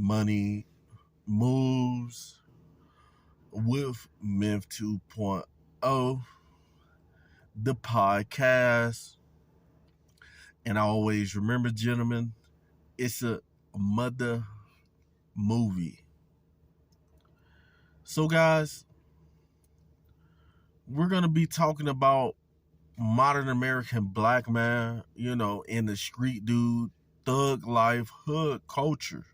Money Moves with Myth 2.0, the podcast. And I always remember, gentlemen, it's a mother movie. So, guys, we're going to be talking about modern American black man, in the street dude, thug life, hood culture,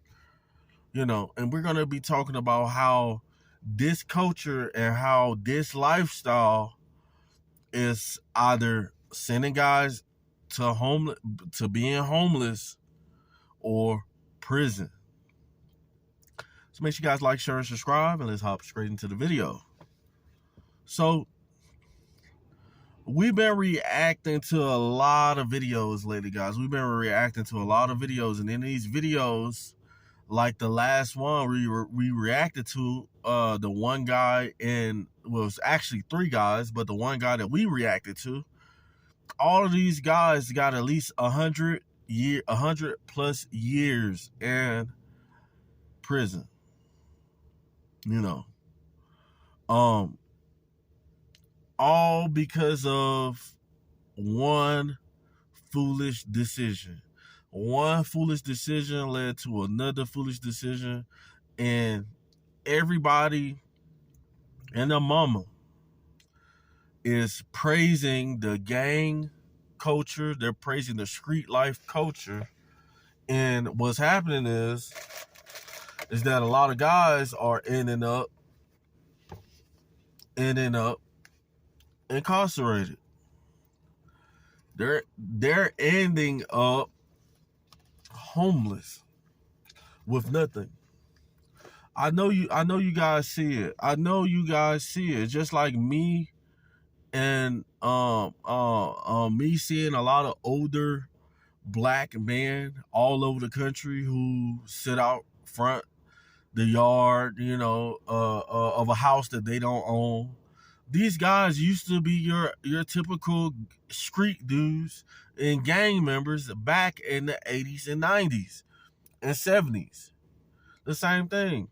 and we're going to be talking about how this culture and how this lifestyle is either sending guys to being homeless or prison. So make sure you guys like, share, and subscribe, and let's hop straight into the video. So we've been reacting to a lot of videos lately, guys. We've been reacting to a lot of videos, and in these videos, like the last one we reacted to, the one guy, and well, it was actually three guys, but the one guy that we reacted to, all of these guys got at least 100 plus years in prison. All because of one foolish decision. One foolish decision led to another foolish decision, and everybody and their mama is praising the gang culture. They're praising the street life culture. And what's happening is that a lot of guys are ending up incarcerated. They're ending up homeless with nothing. I know you guys see it. I know you guys see it. Just like me and me seeing a lot of older black men all over the country who sit out front the yard, of a house that they don't own. These guys used to be your typical street dudes and gang members back in the 80s and 90s and 70s. The same thing.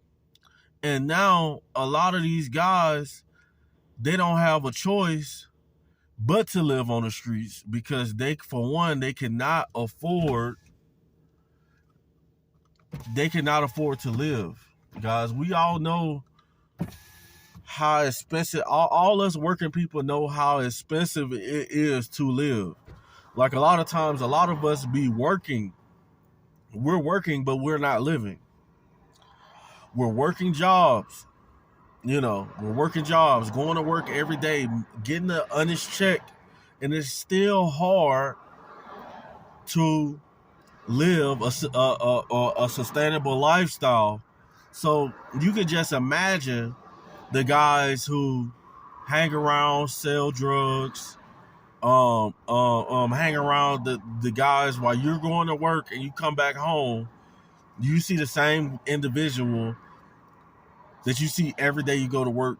And now a lot of these guys, they don't have a choice but to live on the streets because they cannot afford to live. Guys, we all know how expensive, all us working people know how expensive it is to live. Like a lot of times, a lot of us be working. We're working, but we're not living. We're working jobs. We're working jobs, going to work every day, getting an honest check, and it's still hard to live a sustainable lifestyle. So you can just imagine the guys who hang around, sell drugs, hang around the guys while you're going to work and you come back home, you see the same individual that you see every day you go to work.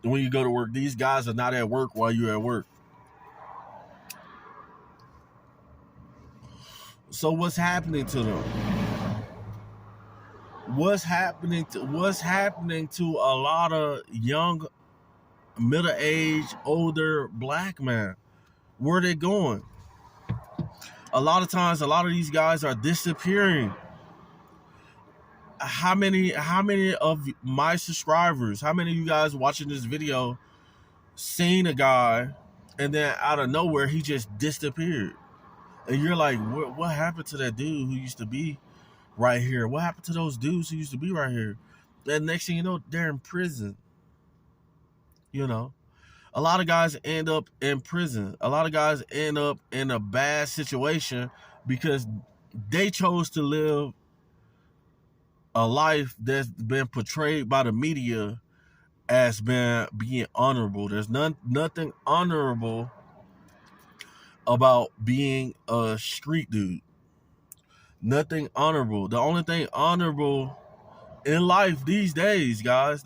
And when you go to work, these guys are not at work while you're at work. So what's happening to them? What's happening to a lot of young, middle-aged, older black men? Where are they going? A lot of times, a lot of these guys are disappearing. How many of my subscribers, how many of you guys watching this video seen a guy and then out of nowhere he just disappeared? And you're like, what happened to that dude who used to be right here? What happened to those dudes who used to be right here? And next thing you know, they're in prison. A lot of guys end up in prison. A lot of guys end up in a bad situation because they chose to live a life that's been portrayed by the media as being honorable. There's nothing honorable about being a street dude. Nothing honorable. The only thing honorable in life these days, guys,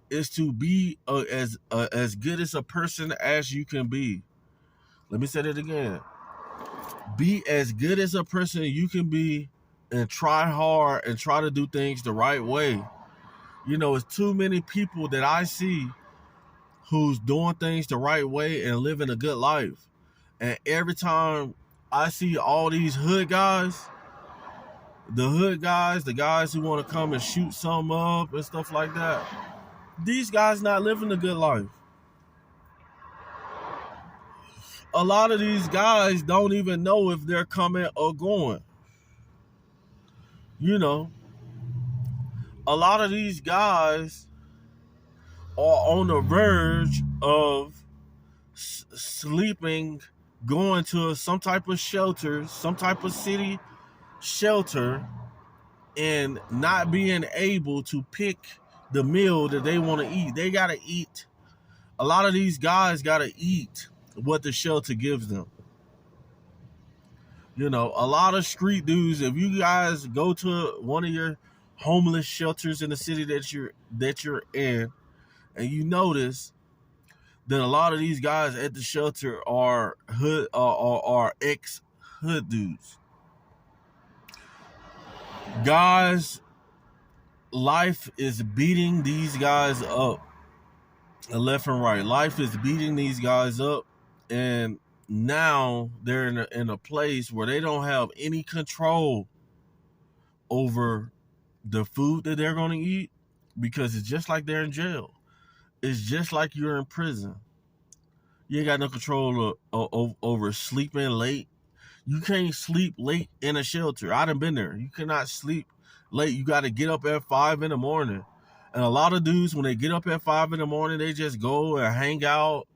is to be as good as a person as you can be. Let me say that again. Be as good as a person you can be and try hard and try to do things the right way. You know, it's too many people that I see who's doing things the right way and living a good life. And every time I see all these hood guys, the guys who want to come and shoot some up and stuff like that, these guys not living a good life. A lot of these guys don't even know if they're coming or going. You know, a lot of these guys are on the verge of sleeping, going to some type of shelter, some type of city shelter, and not being able to pick the meal that they want to eat. They got to eat. A lot of these guys got to eat what the shelter gives them. You know, a lot of street dudes, if you guys go to one of your homeless shelters in the city that you're in, and you notice that a lot of these guys at the shelter are hood are ex-hood dudes. Guys, life is beating these guys up left and right. Life is beating these guys up, and now they're in a place where they don't have any control over the food that they're going to eat, because it's just like they're in jail. It's just like you're in prison. You ain't got no control over sleeping late. You can't sleep late in a shelter. I done been there. You cannot sleep late. You got to get up at 5 in the morning. And a lot of dudes, when they get up at 5 in the morning, they just go and hang out,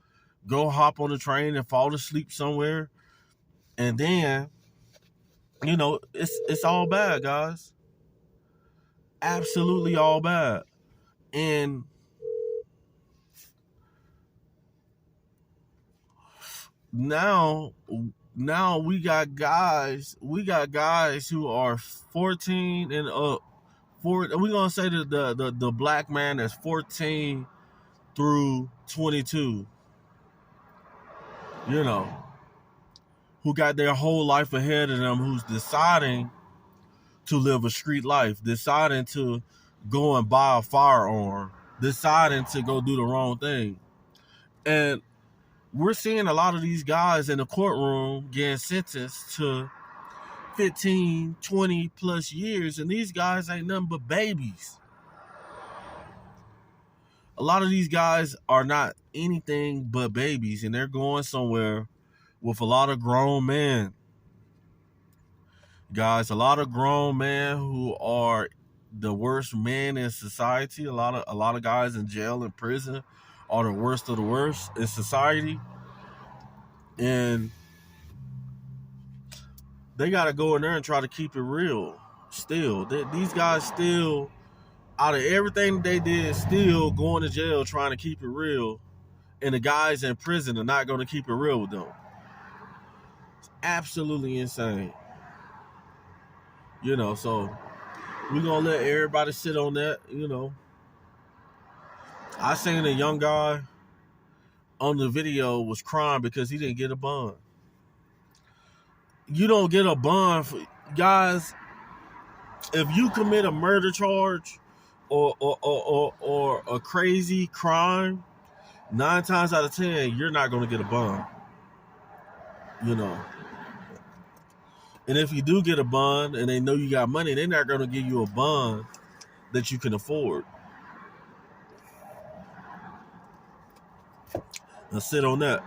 go hop on the train and fall asleep somewhere. And then, you know, it's all bad, guys. Absolutely all bad. And now we got guys who are 14 and up. We're gonna say the black man that's 14 through 22, you know, who got their whole life ahead of them, who's deciding to live a street life, deciding to go and buy a firearm, deciding to go do the wrong thing. And we're seeing a lot of these guys in the courtroom getting sentenced to 15, 20 plus years, and these guys ain't nothing but babies. A lot of these guys are not anything but babies, and they're going somewhere with a lot of grown men. Guys, a lot of grown men who are the worst men in society. A lot of guys in jail and prison are the worst of the worst in society. And they got to go in there and try to keep it real. Still, these guys still, out of everything they did, still going to jail trying to keep it real. And the guys in prison are not going to keep it real with them. It's absolutely insane. You know, so we're going to let everybody sit on that, you know. I seen a young guy on the video was crying because he didn't get a bond. You don't get a bond for, guys, if you commit a murder charge or a crazy crime, 9 times out of 10, you're not going to get a bond. You know. And if you do get a bond and they know you got money, they're not going to give you a bond that you can afford. Now sit on that.